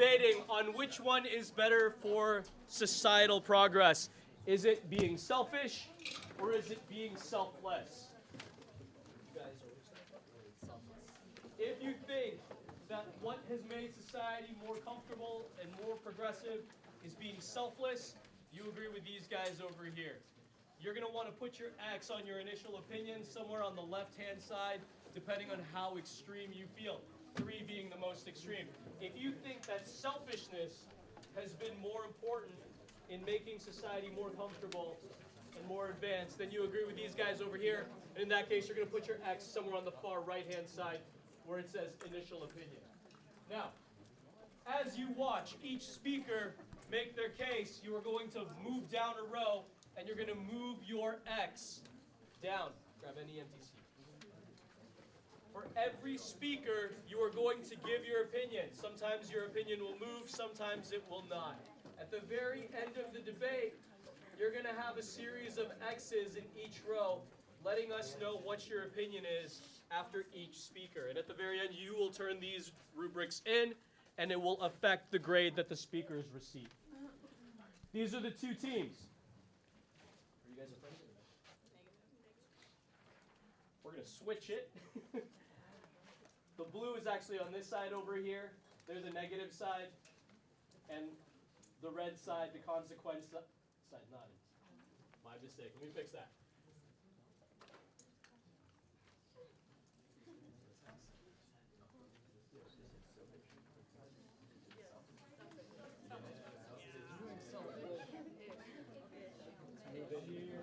debating on which one is better for societal progress. Is it being selfish or is it being selfless? If you think that what has made society more comfortable and more progressive is being selfless, you agree with these guys over here. You're going to want to put your X on your initial opinion somewhere on the left-hand side, depending on how extreme you feel. 3 being the most extreme. If you think that selfishness has been more important in making society more comfortable and more advanced, then you agree with these guys over here. And in that case, you're going to put your X somewhere on the far right-hand side where it says initial opinion. Now, as you watch each speaker make their case, you are going to move down a row and you're going to move your X down. Grab any empty seat. For every speaker, you are going to give your opinion. Sometimes your opinion will move, sometimes it will not. At the very end of the debate, you're going to have a series of X's in each row, letting us know what your opinion is after each speaker. And at the very end, you will turn these rubrics in, and it will affect the grade that the speakers receive. These are the 2 teams. Are you guys afraid? We're going to switch it. The blue is actually on this side over here. They're the negative side. And the red side, the consequence side, not it. My mistake. Let me fix that. Yeah, here.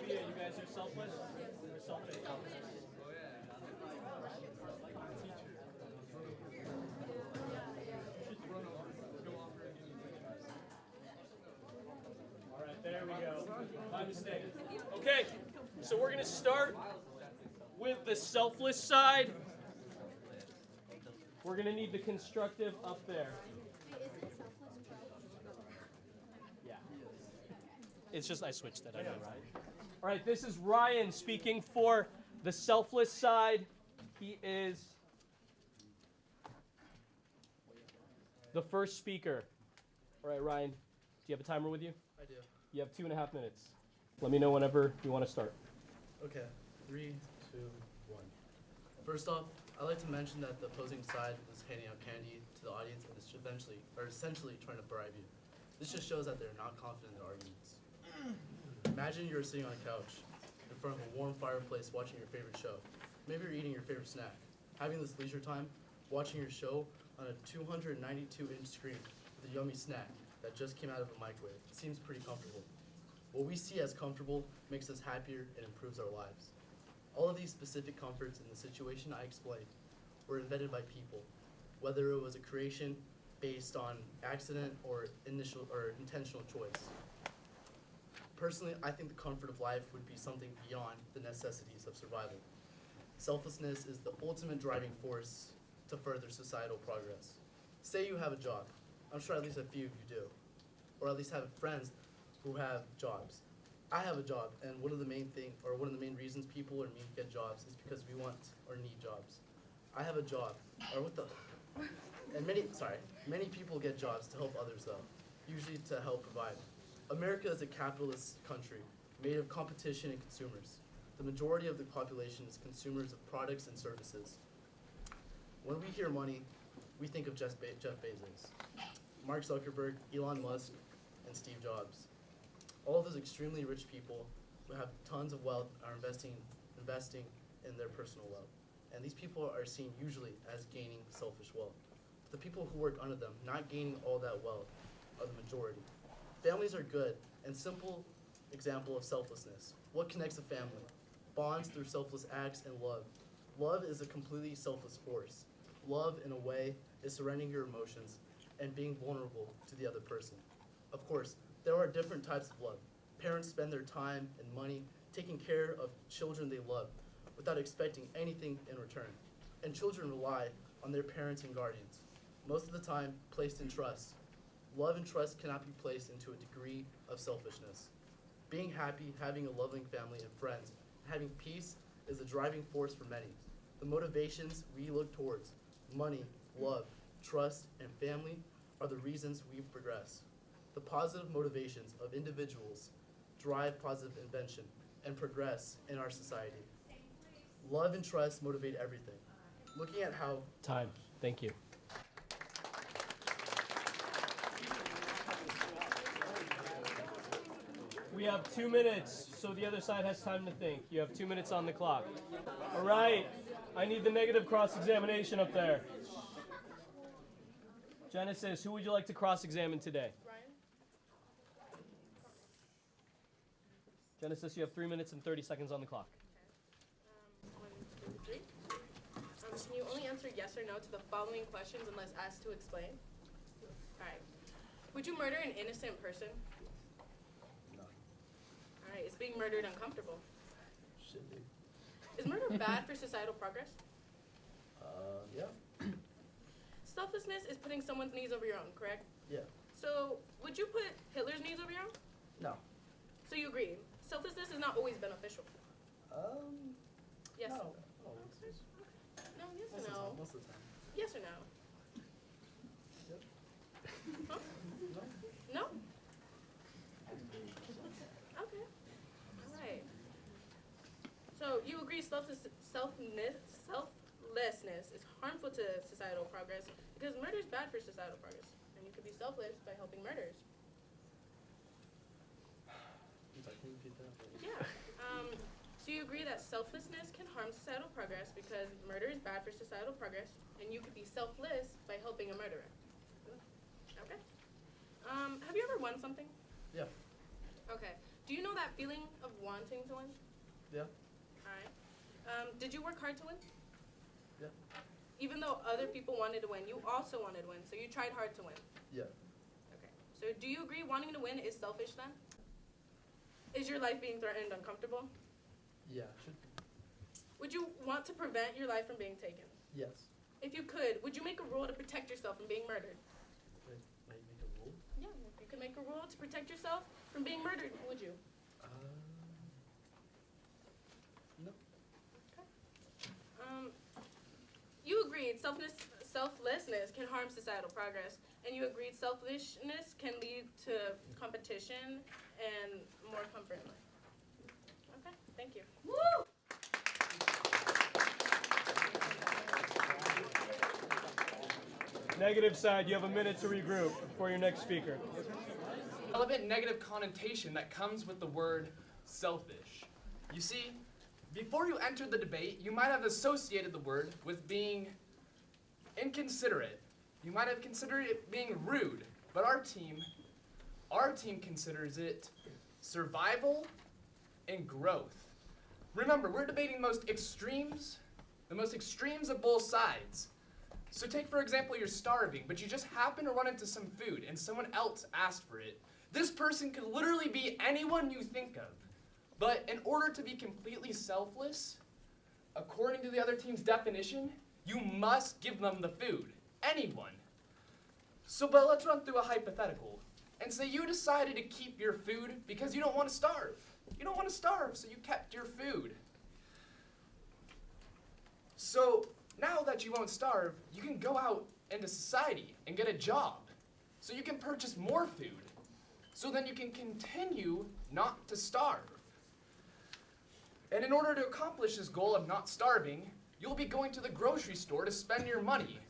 Yeah, you guys are selfless? Or selfish? Oh, yeah. All right, there we go. My mistake. Okay, so we're going to start with the selfless side. We're going to need the constructive up there. Yeah. It's just I switched it. I know, right? All right, this is Ryan speaking for the selfless side. He is the first speaker. All right, Ryan, do you have a timer with you? I do. You have 2.5 minutes. Let me know whenever you want to start. Okay, 3, 2, 1. First off, I'd like to mention that the opposing side was handing out candy to the audience and is essentially trying to bribe you. This just shows that they're not confident in their arguments. Imagine you're sitting on a couch in front of a warm fireplace watching your favorite show. Maybe you're eating your favorite snack. Having this leisure time, watching your show on a 292-inch screen with a yummy snack that just came out of a microwave. It seems pretty comfortable. What we see as comfortable makes us happier and improves our lives. All of these specific comforts in the situation I explained were invented by people, whether it was a creation based on accident or intentional choice. Personally, I think the comfort of life would be something beyond the necessities of survival. Selflessness is the ultimate driving force to further societal progress. Say you have a job. I'm sure at least a few of you do. Or at least have friends who have jobs. I have a job, and one of the main reasons people or me get jobs is because we want or need jobs. I have a job, and many people get jobs to help others though, usually to help provide. America is a capitalist country made of competition and consumers. The majority of the population is consumers of products and services. When we hear money, we think of Jeff Bezos, Mark Zuckerberg, Elon Musk, and Steve Jobs. All of those extremely rich people who have tons of wealth are investing in their personal wealth. And these people are seen usually as gaining selfish wealth. The people who work under them, not gaining all that wealth, are the majority. Families are good, and simple example of selflessness. What connects a family? Bonds through selfless acts and love. Love is a completely selfless force. Love, in a way, is surrendering your emotions and being vulnerable to the other person. Of course, there are different types of love. Parents spend their time and money taking care of children they love without expecting anything in return. And children rely on their parents and guardians, most of the time placed in trust. Love and trust cannot be placed into a degree of selfishness. Being happy, having a loving family and friends, and having peace is the driving force for many. The motivations we look towards, money, love, trust, and family, are the reasons we progress. The positive motivations of individuals drive positive invention and progress in our society. Love and trust motivate everything. Looking at how Time. Thank you. We have 2 minutes, so the other side has time to think. You have 2 minutes on the clock. All right. I need the negative cross-examination up there. Genesis, who would you like to cross-examine today? Ryan? Genesis, you have 3 minutes and 30 seconds on the clock. 1, 2, 3. Can you only answer yes or no to the following questions unless asked to explain? Alright. Would you murder an innocent person? No. Alright. Is being murdered uncomfortable? Should be. Is murder bad for societal progress? Yeah. Selflessness is putting someone's needs over your own, correct? Yeah. So, would you put Hitler's needs over your own? No. So you agree. Selflessness is not always beneficial. Yes. No. No, yes Most or of the no? time. Most of the time. Yes or no? Yep. Huh? No. No? Okay. All right. So you agree selflessness is harmful to societal progress because murder is bad for societal progress, and you could be selfless by helping murderers. I'm sorry, can you repeat that? Yeah. So you agree that selflessness can harm societal progress because murder is bad for societal progress, and you could be selfless by helping a murderer. Okay. Have you ever won something? Yeah. Okay. Do you know that feeling of wanting to win? Yeah. All right. Did you work hard to win? Yeah. Even though other people wanted to win, you also wanted to win, so you tried hard to win. Yeah. Okay. So do you agree wanting to win is selfish then? Is your life being threatened uncomfortable? Yeah. Should be. Would you want to prevent your life from being taken? Yes. If you could, would you make a rule to protect yourself from being murdered? Wait, might make a rule? Yeah, if you could make a rule to protect yourself from being murdered, would you? No. You agreed selflessness can harm societal progress, and you agreed selfishness can lead to competition and more comfort in life. Okay, thank you. Woo! Negative side, you have a minute to regroup before your next speaker. Relevant negative connotation that comes with the word selfish. You see, before you entered the debate, you might have associated the word with being inconsiderate. You might have considered it being rude, but our team considers it survival and growth. Remember, we're debating the most extremes of both sides. So take, for example, you're starving, but you just happen to run into some food and someone else asked for it. This person could literally be anyone you think of. But in order to be completely selfless, according to the other team's definition, you must give them the food. Anyone. But let's run through a hypothetical and say you decided to keep your food because you don't want to starve. You don't want to starve, so you kept your food. So now that you won't starve, you can go out into society and get a job. So you can purchase more food. So then you can continue not to starve. And in order to accomplish this goal of not starving, you'll be going to the grocery store to spend your money.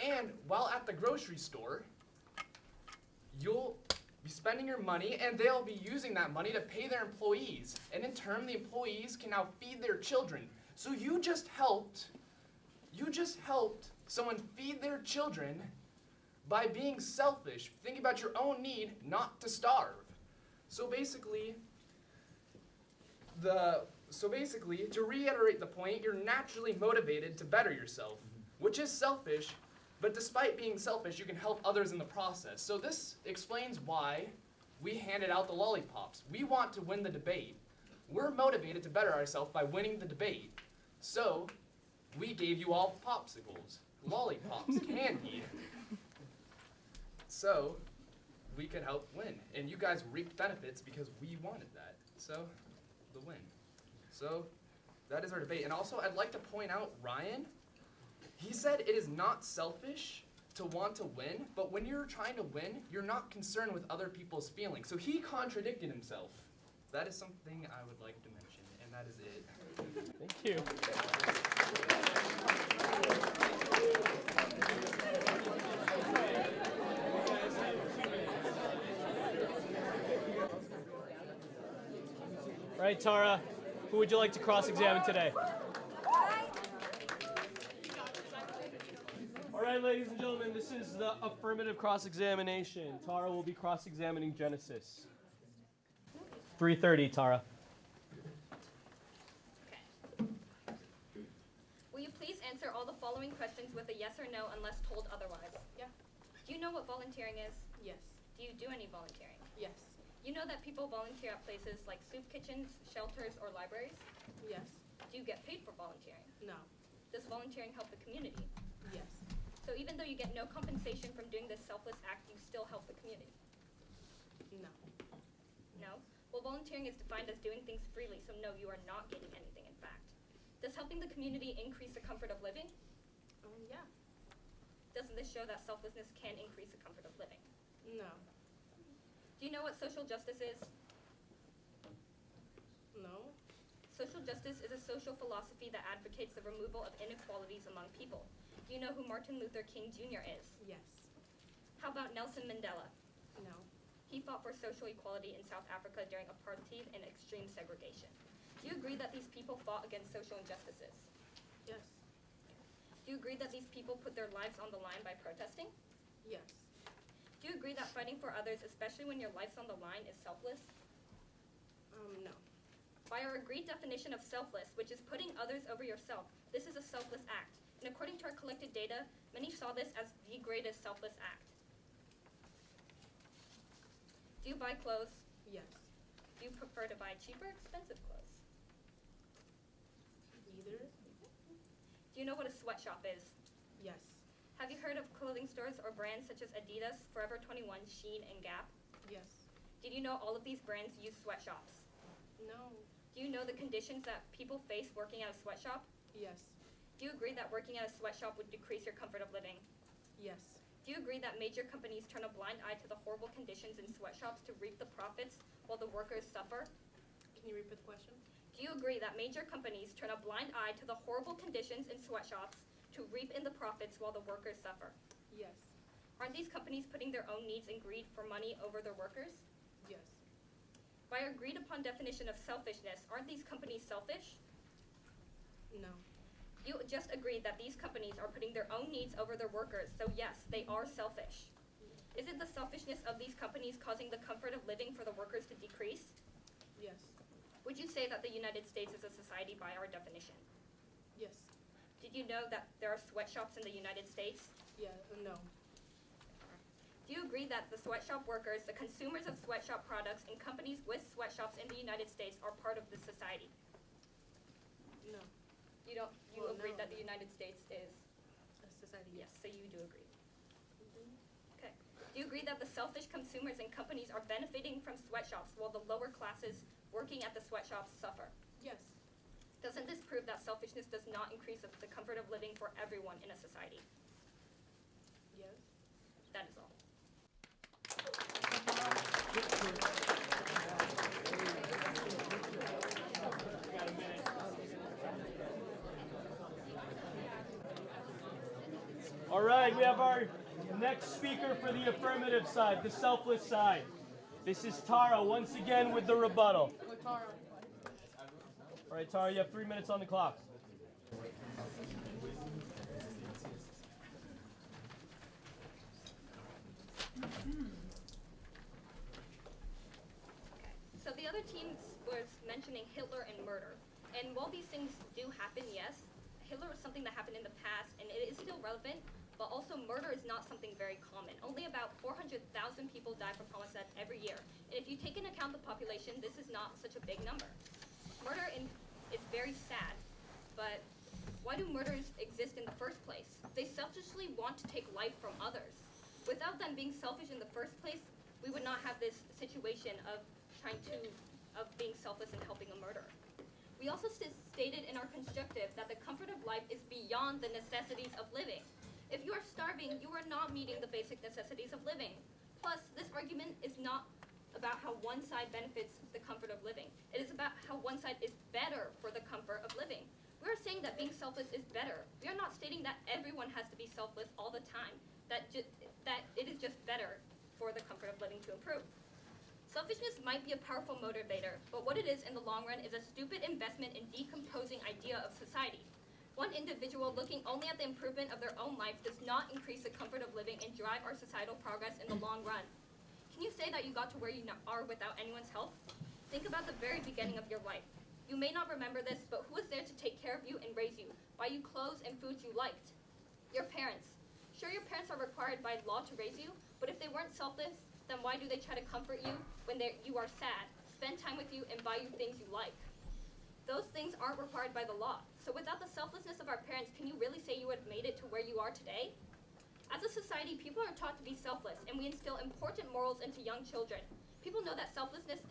And while at the grocery store, you'll be spending your money and they'll be using that money to pay their employees. And in turn, the employees can now feed their children. So you just helped someone feed their children by being selfish, thinking about your own need not to starve. So basically, to reiterate the point, you're naturally motivated to better yourself, which is selfish, but despite being selfish, you can help others in the process. So this explains why we handed out the lollipops. We want to win the debate. We're motivated to better ourselves by winning the debate. So we gave you all popsicles, lollipops, candy. So we could help win. And you guys reaped benefits because we wanted that. So, the win. So, that is our debate. And also, I'd like to point out Ryan. He said it is not selfish to want to win, but when you're trying to win, you're not concerned with other people's feelings. So he contradicted himself. That is something I would like to mention, and that is it. Thank you. All right, Tara, who would you like to cross-examine today? All right, ladies and gentlemen, this is the affirmative cross-examination. Tara will be cross-examining Genesis. 3:30, Tara. Will you please answer all the following questions with a yes or no unless told otherwise? Yeah. Do you know what volunteering is? Yes. Do you do any volunteering? Yes. You know that people volunteer at places like soup kitchens, shelters, or libraries? Yes. Do you get paid for volunteering? No. Does volunteering help the community? Yes. So even though you get no compensation from doing this selfless act, you still help the community? No. No? Well, volunteering is defined as doing things freely, so no, you are not getting anything in fact. Does helping the community increase the comfort of living? Yeah. Doesn't this show that selflessness can increase the comfort of living? No. Do you know what social justice is? No. Social justice is a social philosophy that advocates the removal of inequalities among people. Do you know who Martin Luther King Jr. is? Yes. How about Nelson Mandela? No. He fought for social equality in South Africa during apartheid and extreme segregation. Do you agree that these people fought against social injustices? Yes. Do you agree that these people put their lives on the line by protesting? Yes. Do you agree that fighting for others, especially when your life's on the line, is selfless? No. By our agreed definition of selfless, which is putting others over yourself, this is a selfless act. And according to our collected data, many saw this as the greatest selfless act. Do you buy clothes? Yes. Do you prefer to buy cheap or expensive clothes? Either. Do you know what a sweatshop is? Yes. Have you heard of clothing stores or brands such as Adidas, Forever 21, Shein, and Gap? Yes. Did you know all of these brands use sweatshops? No. Do you know the conditions that people face working at a sweatshop? Yes. Do you agree that working at a sweatshop would decrease your comfort of living? Yes. Do you agree that major companies turn a blind eye to the horrible conditions in sweatshops to reap the profits while the workers suffer? Can you repeat the question? Do you agree that major companies turn a blind eye to the horrible conditions in sweatshops to reap in the profits while the workers suffer? Yes. Aren't these companies putting their own needs and greed for money over their workers? Yes. By our agreed upon definition of selfishness, aren't these companies selfish? No. You just agreed that these companies are putting their own needs over their workers, so yes, they are selfish. Isn't the selfishness of these companies causing the comfort of living for the workers to decrease? Yes. Would you say that the United States is a society by our definition? Yes. Did you know that there are sweatshops in the United States? Yeah. No. Do you agree that the sweatshop workers, the consumers of sweatshop products, and companies with sweatshops in the United States are part of this society? No. You Well, agree no. that the United States is? A society. Yes, so you do agree. Okay. Do you agree that the selfish consumers and companies are benefiting from sweatshops while the lower classes working at the sweatshops suffer? Yes. Doesn't this prove that selfishness does not increase the comfort of living for everyone in a society? Yes. That is all. All right, we have our next speaker for the affirmative side, the selfless side. This is Tara, once again with the rebuttal. Tara. All right, Tara, you have 3 minutes on the clock. So the other team was mentioning Hitler and murder. And while these things do happen, yes, Hitler was something that happened in the past, and it is still relevant, but also murder is not something very common. Only about 400,000 people die from homicide every year. And if you take into account the population, this is not such a big number. Murder is very sad, but why do murders exist in the first place? They selfishly want to take life from others. Without them being selfish in the first place, we would not have this situation of being selfless and helping a murderer. We also stated in our constructive that the comfort of life is beyond the necessities of living. If you are starving, you are not meeting the basic necessities of living. Plus, this argument is not about how one side benefits the comfort of living. It is about how one side is better for the comfort of living. We are saying that being selfless is better. We are not stating that everyone has to be selfless all the time, that it is just better for the comfort of living to improve. Selfishness might be a powerful motivator, but what it is in the long run is a stupid investment in decomposing idea of society. One individual looking only at the improvement of their own life does not increase the comfort of living and drive our societal progress in the long run. Can you say that you got to where you are without anyone's help? Think about the very beginning of your life. You may not remember this, but who was there to take care of you and raise you, buy you clothes and foods you liked? Your parents. Sure, your parents are required by law to raise you, but if they weren't selfless, then why do they try to comfort you when you are sad, spend time with you, and buy you things you like? Those things aren't required by the law. So without the selflessness of our parents, can you really say you would have made it to where you are today? As a society, people are taught to be selfless, and we instill important morals into young children. People know that selflessness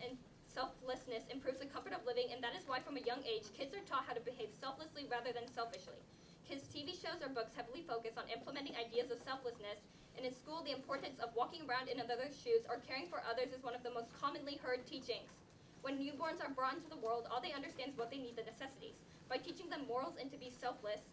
improves the comfort of living, and that is why from a young age, kids are taught how to behave selflessly rather than selfishly. Kids' TV shows or books heavily focus on implementing ideas of selflessness, and in school, the importance of walking around in another's shoes or caring for others is one of the most commonly heard teachings. When newborns are brought into the world, all they understand is what they need, the necessities. By teaching them morals and to be selfless,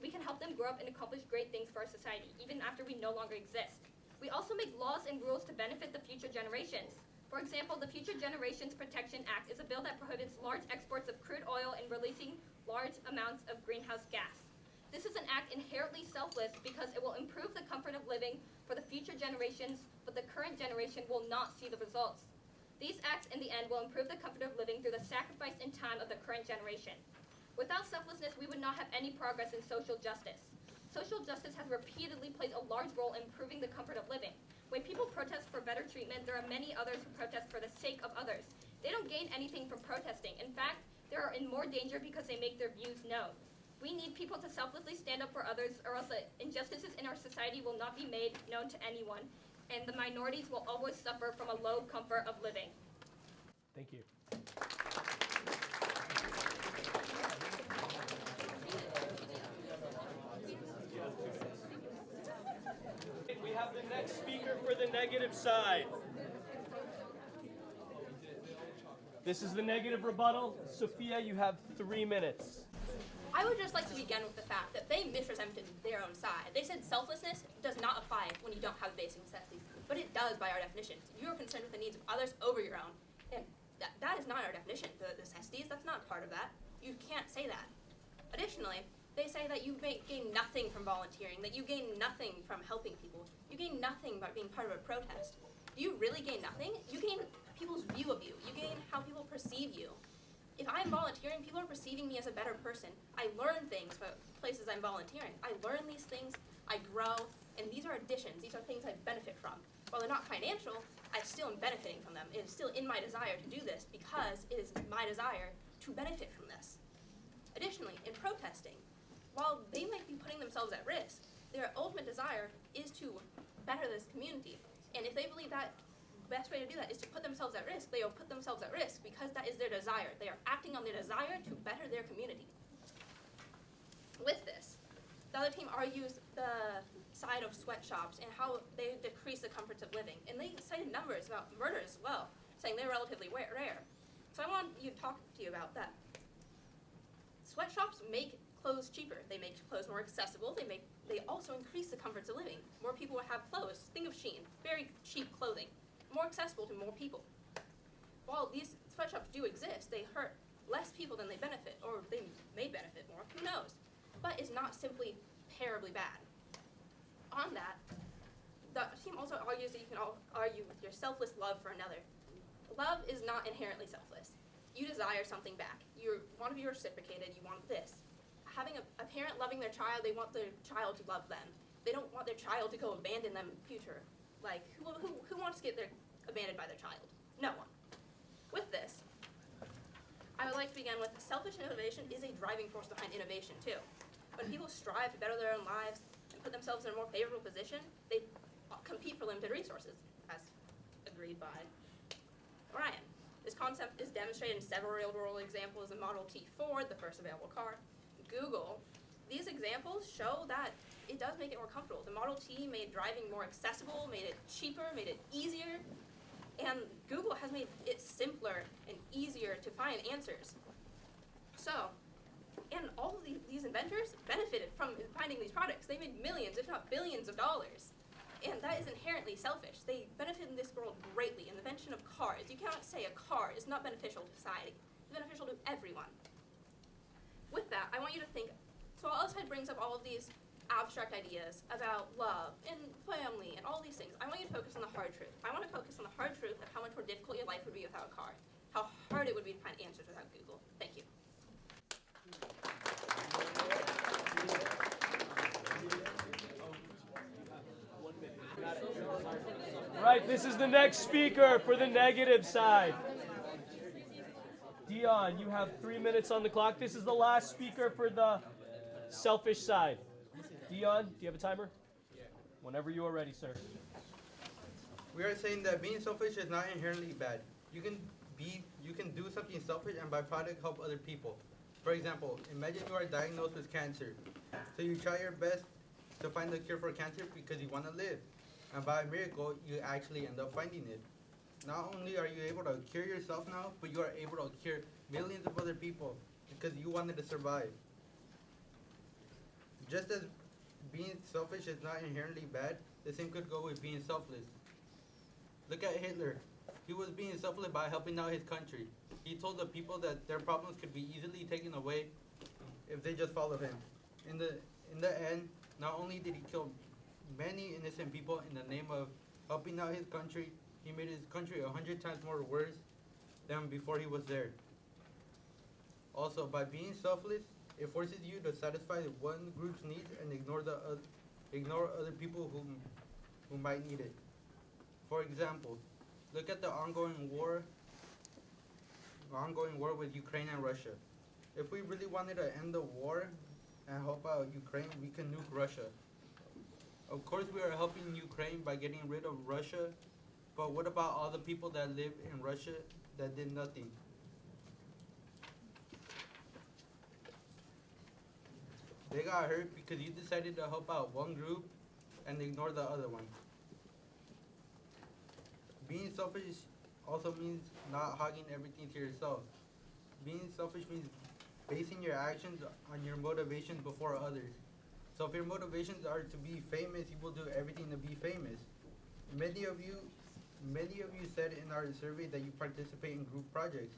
we can help them grow up and accomplish great things for our society, even after we no longer exist. We also make laws and rules to benefit the future generations. For example, the Future Generations Protection Act is a bill that prohibits large exports of crude oil and releasing large amounts of greenhouse gas. This is an act inherently selfless because it will improve the comfort of living for the future generations, but the current generation will not see the results. These acts, in the end, will improve the comfort of living through the sacrifice and time of the current generation. Without selflessness, we would not have any progress in social justice. Social justice has repeatedly played a large role in improving the comfort of living. When people protest for better treatment, there are many others who protest for the sake of others. They don't gain anything from protesting. In fact, they are in more danger because they make their views known. We need people to selflessly stand up for others, or else the injustices in our society will not be made known to anyone, and the minorities will always suffer from a low comfort of living. Thank you. We have the next speaker for the negative side. This is the negative rebuttal. Sophia, you have 3 minutes. I would just like to begin with the fact that they misrepresented their own side. They said selflessness does not apply when you don't have basic necessities, but it does by our definition. You are concerned with the needs of others over your own, and that is not our definition. The necessities, that's not part of that. You can't say that. Additionally, they say that you may gain nothing from volunteering, that you gain nothing from helping people. You gain nothing by being part of a protest. Do you really gain nothing? You gain people's view of you. You gain how people perceive you. If I'm volunteering, people are perceiving me as a better person. I learn things from places I'm volunteering. I learn these things, I grow, and these are additions. These are things I benefit from. While they're not financial, I still am benefiting from them. It is still in my desire to do this because it is my desire to benefit from this. Additionally, in protesting, while they might be putting themselves at risk, their ultimate desire is to better this community. And if they believe that best way to do that is to put themselves at risk, they will put themselves at risk because that is their desire. They are acting on their desire to better their community. With this, the other team argues the side of sweatshops and how they decrease the comforts of living. And they cited numbers about murder as well, saying they're relatively rare. So I want to talk to you about that. Sweatshops make clothes cheaper. They make clothes more accessible. They also increase the comforts of living. More people will have clothes. Think of Shein, very cheap clothing. More accessible to more people. While these sweatshops do exist, they hurt less people than they benefit, or they may benefit more, who knows? But it's not simply terribly bad. On that, the team also argues that you can argue with your selfless love for another. Love is not inherently selfless. You desire something back. You want to be reciprocated, you want this. Having a parent loving their child, they want their child to love them. They don't want their child to go abandon them in the future. Like, who wants to get abandoned by their child? No one. With this, I would like to begin with selfish innovation is a driving force behind innovation, too. When people strive to better their own lives and put themselves in a more favorable position, they compete for limited resources, as agreed by Ryan. This concept is demonstrated in several real-world examples in Model T Ford, the first available car, Google. These examples show that it does make it more comfortable. The Model T made driving more accessible, made it cheaper, made it easier, and Google has made it simpler and easier to find answers. So, and all of these inventors benefited from finding these products. They made millions, if not billions of dollars. And that is inherently selfish. They benefit in this world greatly. In the invention of cars, you cannot say a car is not beneficial to society. It's beneficial to everyone. With that, I want you to think, so outside brings up all of these abstract ideas about love and family and all these things. I want you to focus on the hard truth. I want to focus on the hard truth of how much more difficult your life would be without a car. How hard it would be to find answers without Google. Thank you. Right, this is the next speaker for the negative side. Dion, you have 3 minutes on the clock. This is the last speaker for the selfish side. Dion, do you have a timer? Whenever you are ready, sir. We are saying that being selfish is not inherently bad. You can do something selfish and by product help other people. For example, imagine you are diagnosed with cancer. So you try your best to find the cure for cancer because you want to live. And by a miracle, you actually end up finding it. Not only are you able to cure yourself now, but you are able to cure millions of other people because you wanted to survive. Just as being selfish is not inherently bad, the same could go with being selfless. Look at Hitler. He was being selfless by helping out his country. He told the people that their problems could be easily taken away if they just followed him. In the end, not only did he kill many innocent people in the name of helping out his country, he made his country 100 times more worse than before he was there. Also, by being selfless, it forces you to satisfy one group's needs and ignore other people who might need it. For example, look at the ongoing war with Ukraine and Russia. If we really wanted to end the war and help out Ukraine, we can nuke Russia. Of course, we are helping Ukraine by getting rid of Russia, but what about all the people that live in Russia that did nothing? They got hurt because you decided to help out one group and ignore the other one. Being selfish also means not hogging everything to yourself. Being selfish means basing your actions on your motivations before others. So if your motivations are to be famous, you will do everything to be famous. Many of you said in our survey that you participate in group projects.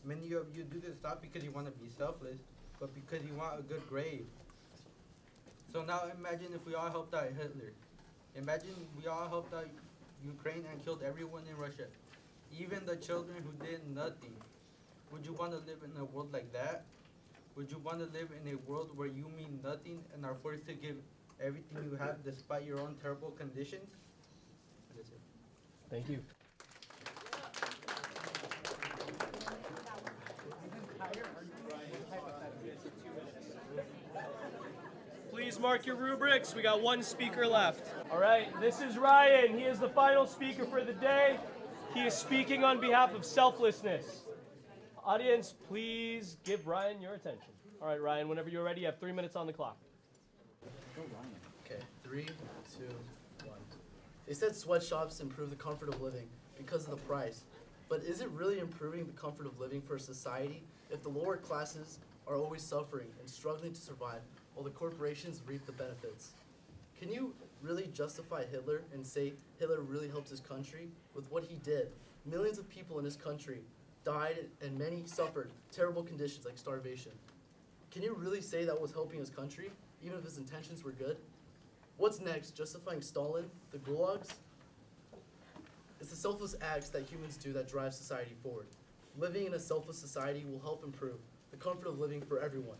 Many of you do this not because you want to be selfless, but because you want a good grade. So now imagine if we all helped out Hitler. Imagine we all helped out Ukraine and killed everyone in Russia, even the children who did nothing. Would you want to live in a world like that? Would you want to live in a world where you mean nothing and are forced to give everything you have despite your own terrible conditions? That's it. Thank you. Please mark your rubrics. We got one speaker left. All right, this is Ryan. He is the final speaker for the day. He is speaking on behalf of Selflessness. Audience, please give Ryan your attention. All right, Ryan, whenever you're ready, you have 3 minutes on the clock. Okay, 3, 2, 1. They said sweatshops improve the comfort of living because of the price. But is it really improving the comfort of living for society if the lower classes are always suffering and struggling to survive while the corporations reap the benefits? Can you really justify Hitler and say Hitler really helped his country with what he did? Millions of people in his country died and many suffered terrible conditions like starvation. Can you really say that was helping his country, even if his intentions were good? What's next, justifying Stalin, the gulags? It's the selfless acts that humans do that drive society forward. Living in a selfless society will help improve the comfort of living for everyone.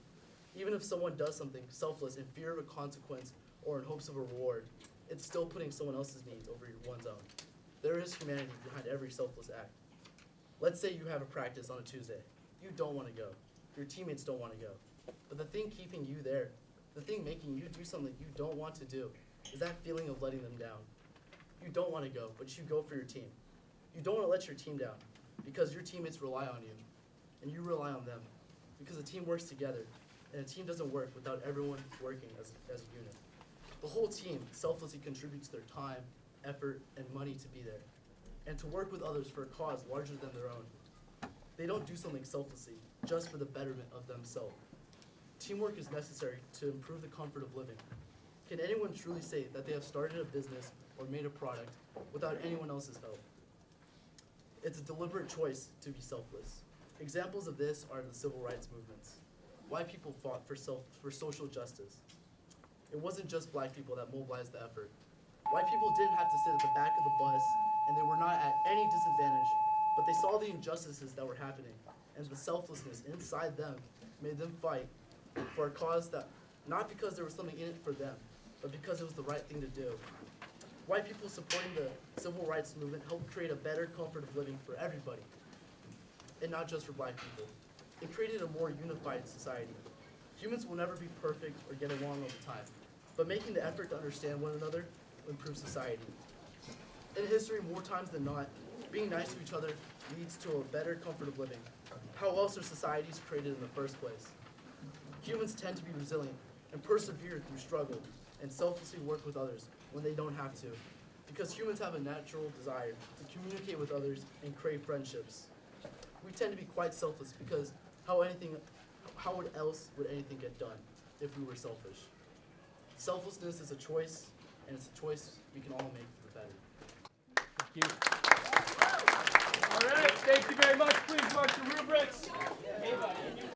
Even if someone does something selfless in fear of a consequence or in hopes of a reward, it's still putting someone else's needs over one's own. There is humanity behind every selfless act. Let's say you have a practice on a Tuesday. You don't want to go. Your teammates don't want to go. But the thing keeping you there, the thing making you do something you don't want to do, is that feeling of letting them down. You don't want to go, but you go for your team. You don't want to let your team down because your teammates rely on you, and you rely on them because a team works together, and a team doesn't work without everyone working as a unit. The whole team selflessly contributes their time, effort, and money to be there, and to work with others for a cause larger than their own. They don't do something selflessly just for the betterment of themselves. Teamwork is necessary to improve the comfort of living. Can anyone truly say that they have started a business or made a product without anyone else's help? It's a deliberate choice to be selfless. Examples of this are the civil rights movements. Why people fought for social justice. It wasn't just black people that mobilized the effort. White people didn't have to sit at the back of the bus, and they were not at any disadvantage, but they saw the injustices that were happening, and the selflessness inside them made them fight for a cause that, not because there was something in it for them, but because it was the right thing to do. White people supporting the civil rights movement helped create a better comfort of living for everybody, and not just for black people. It created a more unified society. Humans will never be perfect or get along all the time, but making the effort to understand one another will improve society. In history, more times than not, being nice to each other leads to a better comfort of living. How else are societies created in the first place? Humans tend to be resilient and persevere through struggle and selflessly work with others when they don't have to, because humans have a natural desire to communicate with others and crave friendships. We tend to be quite selfless because how else would anything get done if we were selfish? Selflessness is a choice, and it's a choice we can all make for the better. Thank you. All right, thank you very much. Please mark your rubrics. Hey, buddy.